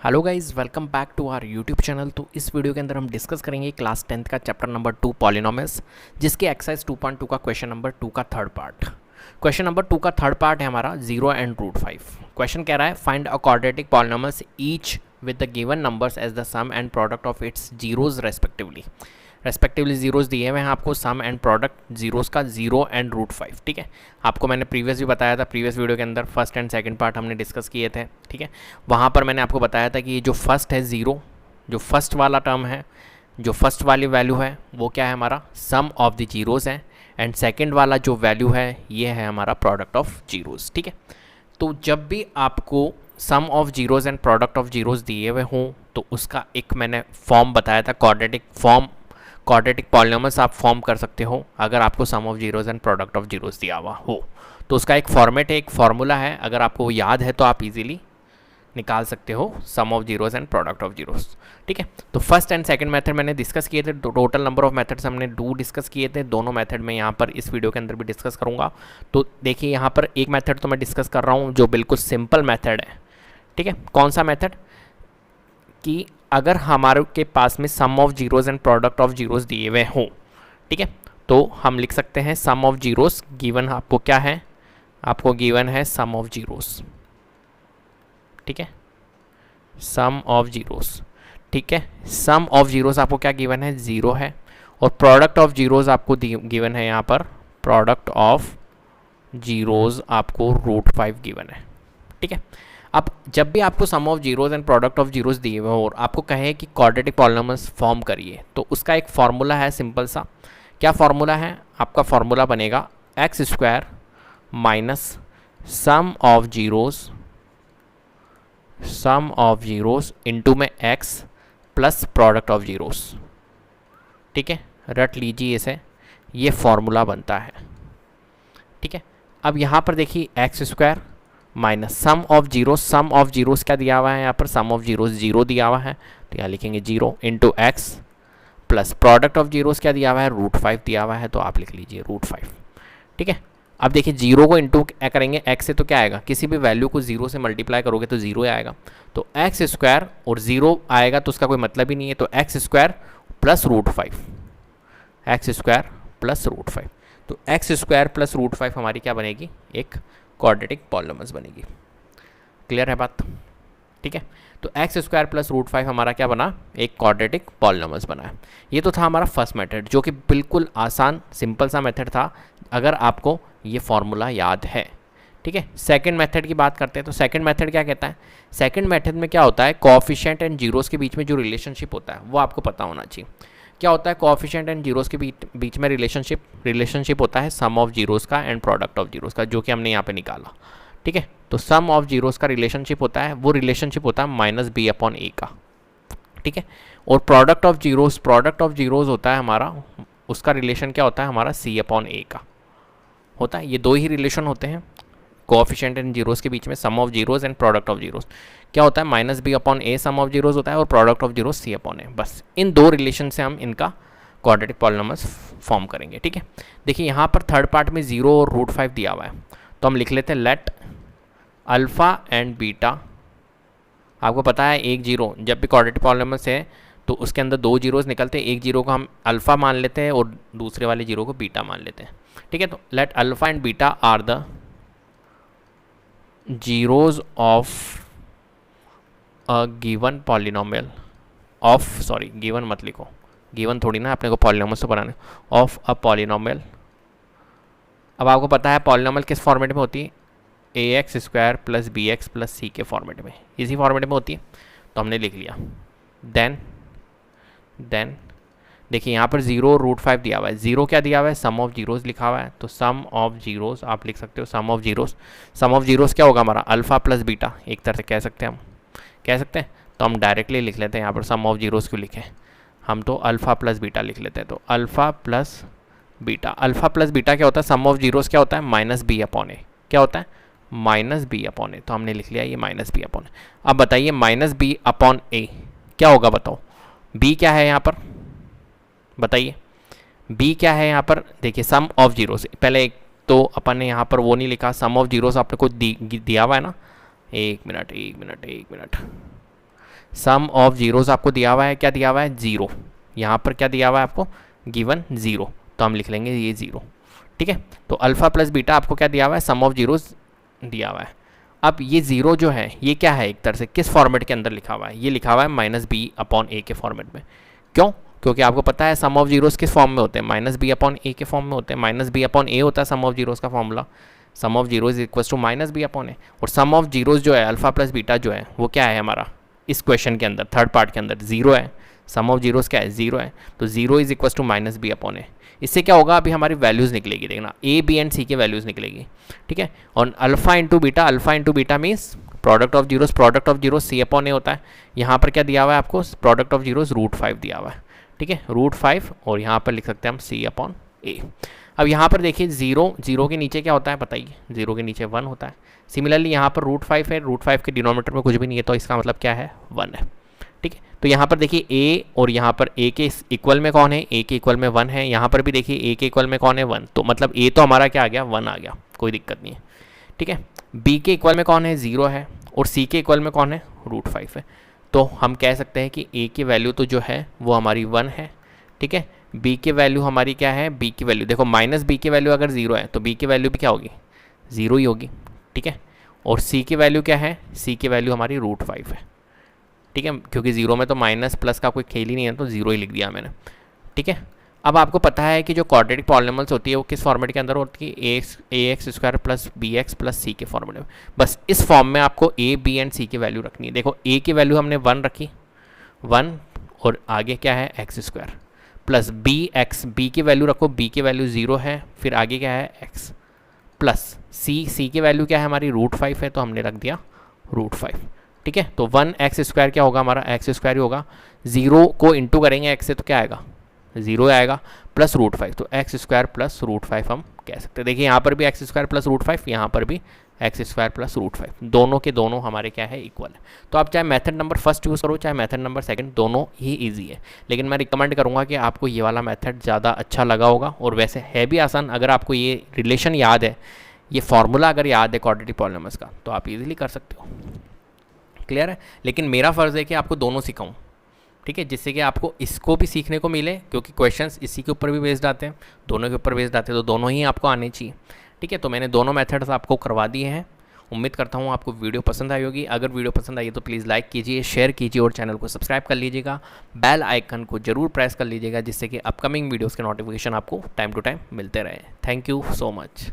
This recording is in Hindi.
Hello guys, welcome back to our YouTube channel. तो इस वीडियो के अंदर हम डिस्कस करेंगे क्लास 10th का चैप्टर नंबर 2 पॉलिनोमियल्स, जिसके एक्सरसाइज 2.2 का क्वेश्चन नंबर 2 का थर्ड पार्ट। क्वेश्चन नंबर 2 का थर्ड पार्ट है हमारा 0 एंड रूट 5। क्वेश्चन कह रहा है find a quadratic polynomials each with the given numbers as the sum and product of its zeros respectively zeros दिए हुए हैं आपको, सम एंड प्रोडक्ट जीरोज का 0 एंड रूट 5। ठीक है, आपको मैंने प्रीवियस भी बताया था, प्रीवियस वीडियो के अंदर फर्स्ट एंड सेकंड पार्ट हमने डिस्कस किए थे। ठीक है, वहाँ पर मैंने आपको बताया था कि ये जो फर्स्ट है 0, जो फर्स्ट वाला टर्म है, जो फर्स्ट वाली वैल्यू है वो क्या है, हमारा सम ऑफ द जीरोज़ है, एंड सेकेंड वाला जो वैल्यू है ये है हमारा प्रोडक्ट ऑफ जीरोज़। ठीक है, तो जब भी आपको sum of zeros and product of zeros दिए हुए हों तो उसका एक मैंने फॉर्म बताया था, क्वाड्रेटिक पॉलिनोमियल्स आप फॉर्म कर सकते हो अगर आपको sum of zeros and product of zeros दिया हुआ हो। तो उसका एक फॉर्मेट है, एक फार्मूला है, अगर आपको वो याद है तो आप इजीली निकाल सकते हो sum of zeros and product of zeros. ठीक है, तो फर्स्ट एंड सेकंड मेथड मैंने डिस्कस किए थे, टोटल नंबर ऑफ मेथड्स हमने 2 डिस्कस किए थे। दोनों मेथड में यहाँ पर इस वीडियो के अंदर भी डिस्कस करूँगा। तो देखिए यहाँ पर एक मेथड तो मैं डिस्कस कर रहा हूँ जो बिल्कुल सिंपल मेथड है। ठीक है, कौन सा मेथड, कि अगर हमारे के पास में sum of zeros and product of zeros दिए हुए हों, ठीक है, तो हम लिख सकते हैं सम ऑफ जीरोज़ गिवन, आपको क्या है, आपको गिवन है सम ऑफ जीरोज़। ठीक है, सम ऑफ जीरोज़। ठीक है, सम ऑफ जीरोज़ आपको क्या गिवन है, 0 है, और प्रोडक्ट ऑफ जीरोज़ आपको गिवन है यहाँ पर, प्रोडक्ट ऑफ जीरोज़ आपको रूट 5 गिवन है। ठीक है, अब जब भी आपको sum of zeros and product of zeros दिए हुए और आपको कहे कि क्वाड्रेटिक पॉलिनोमियल्स फॉर्म करिए, तो उसका एक फार्मूला है सिंपल सा। क्या फार्मूला है, आपका फार्मूला बनेगा x square minus sum of zeros into में x plus product of zeros. ठीक है, रट लीजिए इसे, ये फार्मूला बनता है। ठीक है, अब यहाँ पर देखिए x square minus sum of zeros क्या दिया हुआ है यहाँ पर, सम ऑफ जीरोज़ 0 दिया हुआ है, तो यहाँ लिखेंगे 0 into x plus product of zeros क्या दिया हुआ है, रूट 5 दिया हुआ है, तो आप लिख लीजिए रूट 5। ठीक है, अब देखिए 0 को इंटू करेंगे एक्स से तो क्या आएगा, किसी भी वैल्यू को 0 से मल्टीप्लाई करोगे तो 0 आएगा, तो एक्स स्क्वायर और 0 आएगा तो उसका कोई मतलब ही नहीं है, तो x square plus root 5, x square plus root 5, तो एक्स स्क्वायर प्लस रूट 5 हमारी क्या बनेगी, एक क्वाड्रेटिक पॉलिनोमियल्स बनेगी। क्लियर है बात। ठीक है, तो एक्स स्क्वायर प्लस रूट 5 हमारा क्या बना, एक क्वाड्रेटिक पॉलिनोमियल्स बना है। ये तो था हमारा फर्स्ट मेथड, जो कि बिल्कुल आसान सिंपल सा मेथड था अगर आपको ये फॉर्मूला याद है। ठीक है, सेकंड मेथड की बात करते हैं। तो सेकंड मेथड क्या कहता है, सेकंड मेथड में क्या होता है, कोएफिशिएंट एंड जीरोज़ के बीच में जो रिलेशनशिप होता है वो आपको पता होना चाहिए। क्या होता है, कोएफिशिएंट एंड जीरोज़ के बीच में रिलेशनशिप होता है सम ऑफ जीरोज़ का एंड प्रोडक्ट ऑफ जीरोज़ का, जो कि हमने यहाँ पे निकाला। ठीक है, तो सम ऑफ जीरोज़ का रिलेशनशिप होता है, वो रिलेशनशिप होता है माइनस बी अपॉन ए का। ठीक है, और प्रोडक्ट ऑफ जीरोज़ होता है हमारा, उसका रिलेशन क्या होता है हमारा, सी अपॉन ए का होता है। ये दो ही रिलेशन होते हैं कोएफिशिएंट एंड जीरोज़ के बीच में, sum of zeros and product of zeros क्या होता है, minus b upon a sum of zeros होता है, और product of zeros c upon a. बस इन दो रिलेशन से हम इनका क्वाड्रेटिक पॉलिनोमियल्स फॉर्म करेंगे। ठीक है, देखिए यहाँ पर थर्ड पार्ट में 0 और रूट 5 दिया हुआ है, तो हम लिख लेते हैं लेट अल्फ़ा एंड बीटा। आपको पता है एक जीरो जब भी क्वाड्रेटिक पॉलिनोमियल्स है तो उसके अंदर 2 जीरोज़ निकलते हैं, एक जीरो को हम अल्फ़ा मान लेते हैं और दूसरे वाले जीरो को बीटा मान लेते हैं। ठीक है, तो let alpha and beta are the zeros of a given polynomial of, sorry given मत लिखो, गिवन थोड़ी ना अपने को पॉलिनोमियल से बनाने, ऑफ अ पॉलिनोमियल। अब आपको पता है पॉलिनोमियल किस फॉर्मेट में होती है, a x square plus b x plus c के फॉर्मेट में, इसी फॉर्मेट में होती है, तो हमने लिख लिया। देन देखिए यहाँ पर 0 रूट 5 दिया हुआ है, 0 क्या दिया हुआ है, सम ऑफ जीरोज़ लिखा हुआ है, तो सम ऑफ जीरोज़ आप लिख सकते हो, सम ऑफ जीरोज़ क्या होगा हमारा, अल्फ़ा प्लस बीटा, एक तरह से कह सकते हैं तो हम डायरेक्टली लिख लेते हैं यहाँ पर, सम ऑफ जीरोज़ क्यों लिखें, हम तो अल्फ़ा प्लस बीटा लिख लेते हैं, तो अल्फ़ा प्लस बीटा क्या होता है, सम ऑफ जीरोज़ क्या होता है, माइनस बी अपॉन ए, क्या होता है, माइनस बी अपॉन ए, तो हमने लिख लिया ये माइनस बी अपॉन ए। अब बताइए माइनस बी अपॉन ए क्या होगा, बताओ बी क्या है यहाँ पर, बताइए बी क्या है यहाँ पर। देखिए सम ऑफ जीरोज़, पहले एक तो अपन ने यहाँ पर वो नहीं लिखा, सम ऑफ जीरोज़ आपने को दिया हुआ है ना, एक मिनट सम ऑफ जीरोज़ आपको दिया हुआ है, क्या दिया हुआ है, ज़ीरो। यहाँ पर क्या दिया हुआ है आपको, गिवन ज़ीरो, तो हम लिख लेंगे ये ज़ीरो। ठीक है, तो अल्फ़ा प्लस बीटा आपको क्या दिया हुआ है, सम ऑफ जीरोज़ दिया हुआ है। अब ये ज़ीरो जो है ये क्या है, एक तरह से किस फॉर्मेट के अंदर लिखा हुआ है, ये लिखा हुआ है माइनस बी अपॉन ए के फॉर्मेट में। क्यों, क्योंकि आपको पता है सम ऑफ जीरोज़ किस फॉर्म में होते हैं, माइनस बी अपॉन ए के फॉर्म में होते हैं। माइनस बी अपॉन ए होता है सम ऑफ जीरोज़ का formula, sum of zeros equals to minus b upon a. और सम ऑफ जीरोज़ जो है अल्फ़ा प्लस बीटा जो है वो क्या है हमारा, इस क्वेश्चन के अंदर थर्ड पार्ट के अंदर ज़ीरो है, सम ऑफ जीरोज़ क्या है, ज़ीरो है, तो zero is equals to minus b upon a. इससे क्या होगा, अभी हमारी वैल्यूज़ निकलेगी, देखना ए बी एंड सी की वैल्यूज़ निकलेगी। ठीक है, और alpha into beta means product of zeros c upon a होता है। यहाँ पर क्या दिया हुआ है आपको, प्रोडक्ट ऑफ जीरोज़ √5 दिया हुआ है। ठीक है, √5, और यहाँ पर लिख सकते हैं हम सी अपॉन ए। अब यहाँ पर देखिए जीरो के नीचे क्या होता है बताइए, जीरो के नीचे 1 होता है। सिमिलरली यहाँ पर √5 है, √5 के डिनोमिनेटर में कुछ भी नहीं है, तो इसका मतलब क्या है, 1 है। ठीक है, तो यहाँ पर देखिए ए, और यहाँ पर ए के इक्वल में कौन है, ए के इक्वल में 1 है। यहाँ पर भी देखिए ए के इक्वल में कौन है, 1, तो मतलब ए तो हमारा क्या आ गया, 1 आ गया, कोई दिक्कत नहीं है। ठीक है, बी के इक्वल में कौन है, 0 है, और सी के इक्वल में कौन है, √5 है। तो हम कह सकते हैं कि ए की वैल्यू तो जो है वो हमारी 1 है। ठीक है, बी की वैल्यू हमारी क्या है, बी की वैल्यू देखो, माइनस बी की वैल्यू अगर 0 है तो बी की वैल्यू भी क्या होगी, 0 ही होगी। ठीक है, और सी की वैल्यू क्या है, सी की वैल्यू हमारी √5 है। ठीक है, क्योंकि 0 में तो माइनस प्लस का कोई खेल ही नहीं है, तो 0 ही लिख दिया मैंने। ठीक है, अब आपको पता है कि जो क्वाड्रेटिक पॉलिनॉमियल्स होती है वो किस फॉर्मेट के अंदर होती है, a x square plus b x plus c के फॉर्मेट में। बस इस फॉर्म में आपको ए बी एंड सी की वैल्यू रखनी है। देखो ए की वैल्यू हमने 1 रखी, 1, और आगे क्या है, x square, plus b x, b की वैल्यू रखो, बी की वैल्यू 0 है, फिर आगे क्या है, एक्स, प्लस सी की वैल्यू क्या है हमारी, √5 है, तो हमने रख दिया √5। ठीक है, तो 1 एक्स स्क्वायर क्या होगा हमारा, एक्स स्क्वायर ही होगा। 0 को इंटू करेंगे एक्स से तो क्या आएगा, 0 आएगा, प्लस √5, तो एक्स स्क्वायर प्लस √5 हम कह सकते हैं। देखिए यहाँ पर भी एक्स स्क्वायर प्लस √5, यहाँ पर भी एक्स स्क्वायर प्लस √5, दोनों के दोनों हमारे क्या है, इक्वल है। तो आप चाहे मेथड नंबर फर्स्ट यूज़ करो, चाहे मेथड नंबर सेकंड, दोनों ही इजी है, लेकिन मैं रिकमेंड करूँगा कि आपको ये वाला मेथड ज़्यादा अच्छा लगा होगा, और वैसे है भी आसान। अगर आपको ये रिलेशन याद है, ये फार्मूला अगर याद है क्वाड्रेटिक पॉलिनॉमियल्स का, तो आप इजीली कर सकते हो। क्लियर है, लेकिन मेरा फ़र्ज़ है कि आपको दोनों सिखाऊं। ठीक है, जिससे कि आपको इसको भी सीखने को मिले, क्योंकि क्वेश्चंस इसी के ऊपर भी बेस्ड आते हैं, दोनों के ऊपर बेस्ड आते हैं, तो दोनों ही आपको आने चाहिए। ठीक है, तो मैंने दोनों मेथड्स आपको करवा दिए हैं। उम्मीद करता हूँ आपको वीडियो पसंद आई होगी। अगर वीडियो पसंद आई है तो प्लीज़ लाइक कीजिए, शेयर कीजिए, और चैनल को सब्सक्राइब कर लीजिएगा। बेल आइकन को जरूर प्रेस कर लीजिएगा, जिससे कि अपकमिंग वीडियोज़ के नोटिफिकेशन आपको टाइम टू टाइम मिलते रहे। Thank you so much.